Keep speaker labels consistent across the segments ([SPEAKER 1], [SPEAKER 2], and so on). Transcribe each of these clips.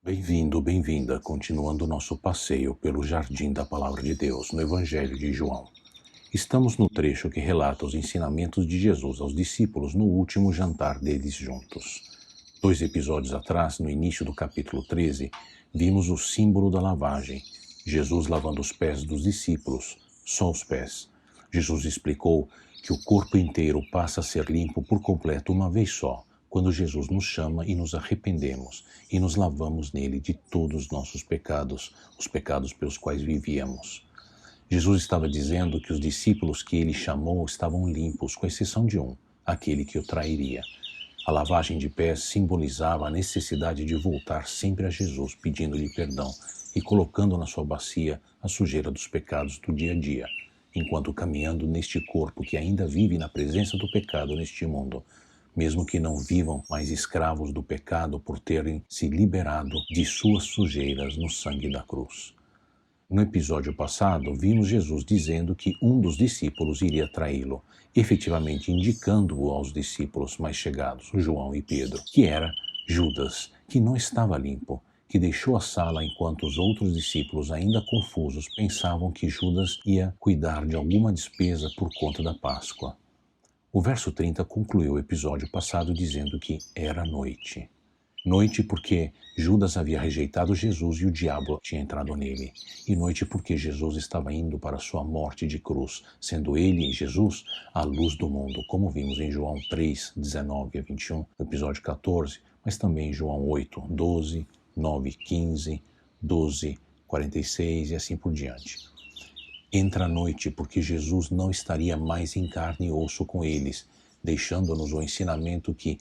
[SPEAKER 1] Bem-vindo, bem-vinda, continuando nosso passeio pelo Jardim da Palavra de Deus, no Evangelho de João. Estamos no trecho que relata os ensinamentos de Jesus aos discípulos no último jantar deles juntos. 2 episódios atrás, no início do capítulo 13, vimos o símbolo da lavagem, Jesus lavando os pés dos discípulos, só os pés. Jesus explicou que o corpo inteiro passa a ser limpo por completo uma vez só, quando Jesus nos chama e nos arrependemos e nos lavamos nele de todos os nossos pecados, os pecados pelos quais vivíamos. Jesus estava dizendo que os discípulos que ele chamou estavam limpos, com exceção de um, aquele que o trairia. A lavagem de pés simbolizava a necessidade de voltar sempre a Jesus, pedindo-lhe perdão e colocando na sua bacia a sujeira dos pecados do dia a dia, enquanto caminhando neste corpo que ainda vive na presença do pecado neste mundo, mesmo que não vivam mais escravos do pecado por terem se liberado de suas sujeiras no sangue da cruz. No episódio passado, vimos Jesus dizendo que um dos discípulos iria traí-lo, efetivamente indicando-o aos discípulos mais chegados, João e Pedro, que era Judas, que não estava limpo, que deixou a sala enquanto os outros discípulos, ainda confusos, pensavam que Judas ia cuidar de alguma despesa por conta da Páscoa. O verso 30 concluiu o episódio passado dizendo que era noite. Noite porque Judas havia rejeitado Jesus e o diabo tinha entrado nele. E noite porque Jesus estava indo para a sua morte de cruz, sendo ele, Jesus, a luz do mundo, como vimos em João 3, 19 a 21, no episódio 14, mas também em João 8, 12, 9, 15, 12, 46 e assim por diante. Entra a noite porque Jesus não estaria mais em carne e osso com eles, deixando-nos o ensinamento que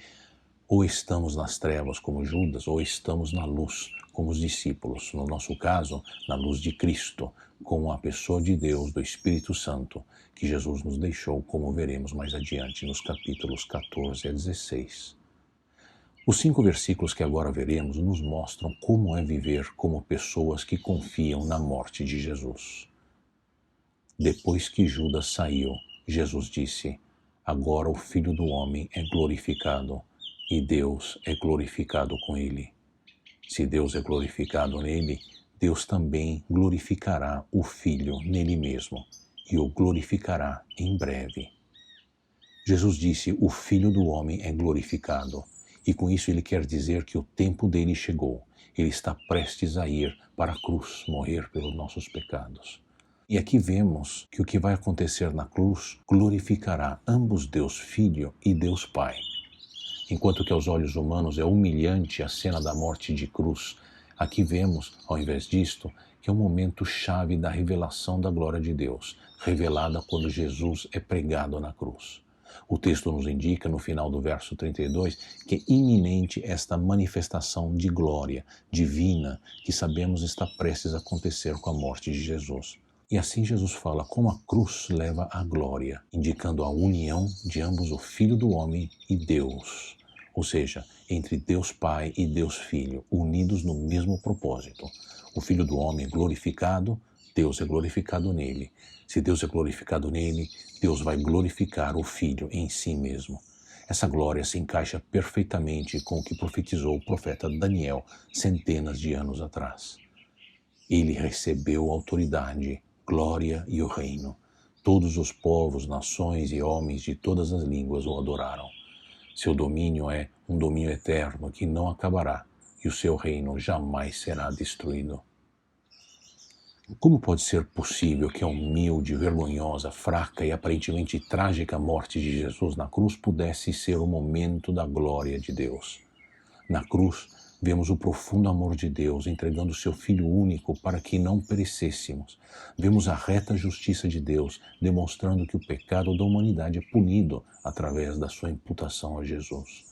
[SPEAKER 1] ou estamos nas trevas como Judas, ou estamos na luz como os discípulos. No nosso caso, na luz de Cristo, com a pessoa de Deus, do Espírito Santo, que Jesus nos deixou, como veremos mais adiante nos capítulos 14 a 16. Os 5 versículos que agora veremos nos mostram como é viver como pessoas que confiam na morte de Jesus. Depois que Judas saiu, Jesus disse: agora o Filho do Homem é glorificado, e Deus é glorificado com ele. Se Deus é glorificado nele, Deus também glorificará o Filho nele mesmo, e o glorificará em breve. Jesus disse: o Filho do Homem é glorificado, e com isso ele quer dizer que o tempo dele chegou. Ele está prestes a ir para a cruz, morrer pelos nossos pecados. E aqui vemos que o que vai acontecer na cruz glorificará ambos Deus Filho e Deus Pai. Enquanto que aos olhos humanos é humilhante a cena da morte de cruz, aqui vemos, ao invés disto, que é um momento chave da revelação da glória de Deus, revelada quando Jesus é pregado na cruz. O texto nos indica, no final do verso 32, que é iminente esta manifestação de glória divina que sabemos está prestes a acontecer com a morte de Jesus. E assim Jesus fala como a cruz leva à glória, indicando a união de ambos o Filho do Homem e Deus. Ou seja, entre Deus Pai e Deus Filho, unidos no mesmo propósito. O Filho do Homem glorificado, Deus é glorificado nele. Se Deus é glorificado nele, Deus vai glorificar o Filho em si mesmo. Essa glória se encaixa perfeitamente com o que profetizou o profeta Daniel centenas de anos atrás. Ele recebeu autoridade, glória e o reino. Todos os povos, nações e homens de todas as línguas o adoraram. Seu domínio é um domínio eterno que não acabará, e o seu reino jamais será destruído. Como pode ser possível que a humilde, vergonhosa, fraca e aparentemente trágica morte de Jesus na cruz pudesse ser o momento da glória de Deus? Na cruz, vemos o profundo amor de Deus entregando seu Filho único para que não perecêssemos. Vemos a reta justiça de Deus demonstrando que o pecado da humanidade é punido através da sua imputação a Jesus.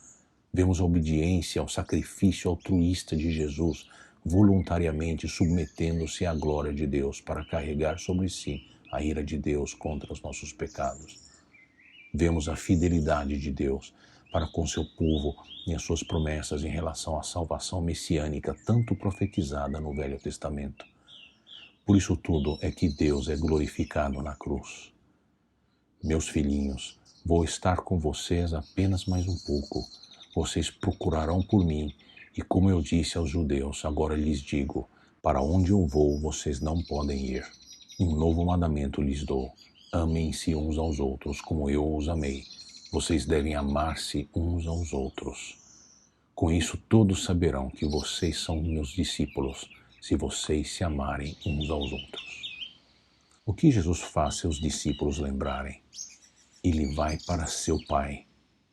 [SPEAKER 1] Vemos a obediência ao sacrifício altruísta de Jesus, voluntariamente submetendo-se à glória de Deus para carregar sobre si a ira de Deus contra os nossos pecados. Vemos a fidelidade de Deus para com seu povo e as suas promessas em relação à salvação messiânica, tanto profetizada no Velho Testamento. Por isso tudo é que Deus é glorificado na cruz. Meus filhinhos, vou estar com vocês apenas mais um pouco. Vocês procurarão por mim E como eu disse aos judeus, agora lhes digo: para onde eu vou, vocês não podem ir. Um novo mandamento lhes dou: amem-se uns aos outros como eu os amei. Vocês devem amar-se uns aos outros. Com isso todos saberão que vocês são meus discípulos, se vocês se amarem uns aos outros. O que Jesus faz seus discípulos lembrarem? Ele vai para seu Pai.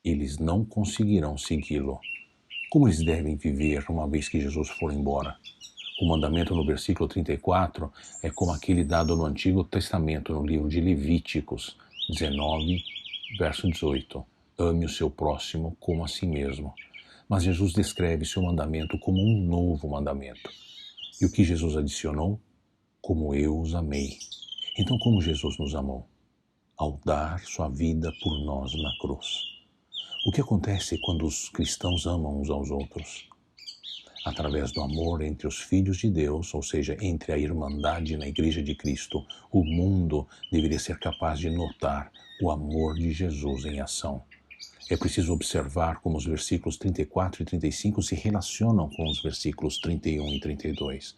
[SPEAKER 1] Eles não conseguirão segui-lo. Como eles devem viver uma vez que Jesus for embora? O mandamento no versículo 34 é como aquele dado no Antigo Testamento, no livro de Levíticos 19, verso 18. Ame o seu próximo como a si mesmo. Mas Jesus descreve seu mandamento como um novo mandamento. E o que Jesus adicionou? Como eu os amei. Então, como Jesus nos amou? Ao dar sua vida por nós na cruz. O que acontece quando os cristãos amam uns aos outros? Através do amor entre os filhos de Deus, ou seja, entre a irmandade na Igreja de Cristo, o mundo deveria ser capaz de notar o amor de Jesus em ação. É preciso observar como os versículos 34 e 35 se relacionam com os versículos 31 e 32,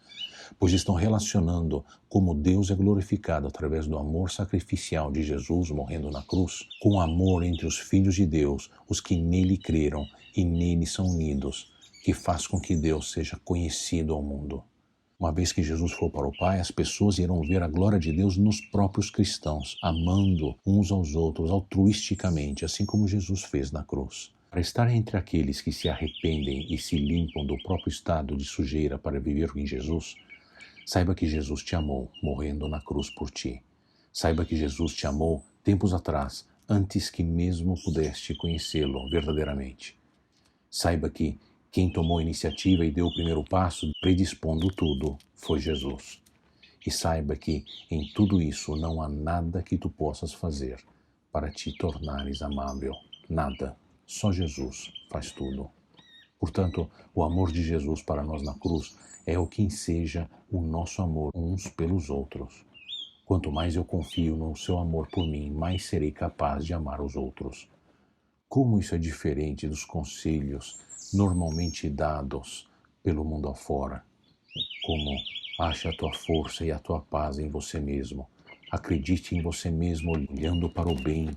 [SPEAKER 1] pois estão relacionando como Deus é glorificado através do amor sacrificial de Jesus morrendo na cruz, com o amor entre os filhos de Deus, os que nele creram e nele são unidos, que faz com que Deus seja conhecido ao mundo. Uma vez que Jesus for para o Pai, as pessoas irão ver a glória de Deus nos próprios cristãos, amando uns aos outros altruisticamente, assim como Jesus fez na cruz. Para estar entre aqueles que se arrependem e se limpam do próprio estado de sujeira para viver em Jesus, saiba que Jesus te amou, morrendo na cruz por ti. Saiba que Jesus te amou tempos atrás, antes que mesmo pudeste conhecê-lo verdadeiramente. Saiba que quem tomou a iniciativa e deu o primeiro passo, predispondo tudo, foi Jesus. E saiba que em tudo isso não há nada que tu possas fazer para te tornares amável. Nada. Só Jesus faz tudo. Portanto, o amor de Jesus para nós na cruz é o que enseja o nosso amor uns pelos outros. Quanto mais eu confio no seu amor por mim, mais serei capaz de amar os outros. Como isso é diferente dos conselhos normalmente dados pelo mundo afora, como ache a tua força e a tua paz em você mesmo, acredite em você mesmo olhando para o bem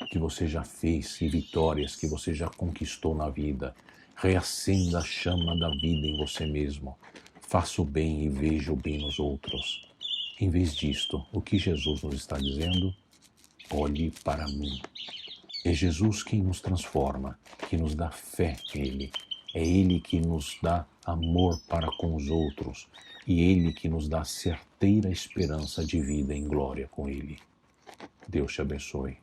[SPEAKER 1] que você já fez e vitórias que você já conquistou na vida, reacenda a chama da vida em você mesmo, faça o bem e veja o bem nos outros. Em vez disto, o que Jesus nos está dizendo? Olhe para mim. É Jesus quem nos transforma, que nos dá fé nele. É Ele que nos dá amor para com os outros e Ele que nos dá certeira esperança de vida em glória com Ele. Deus te abençoe.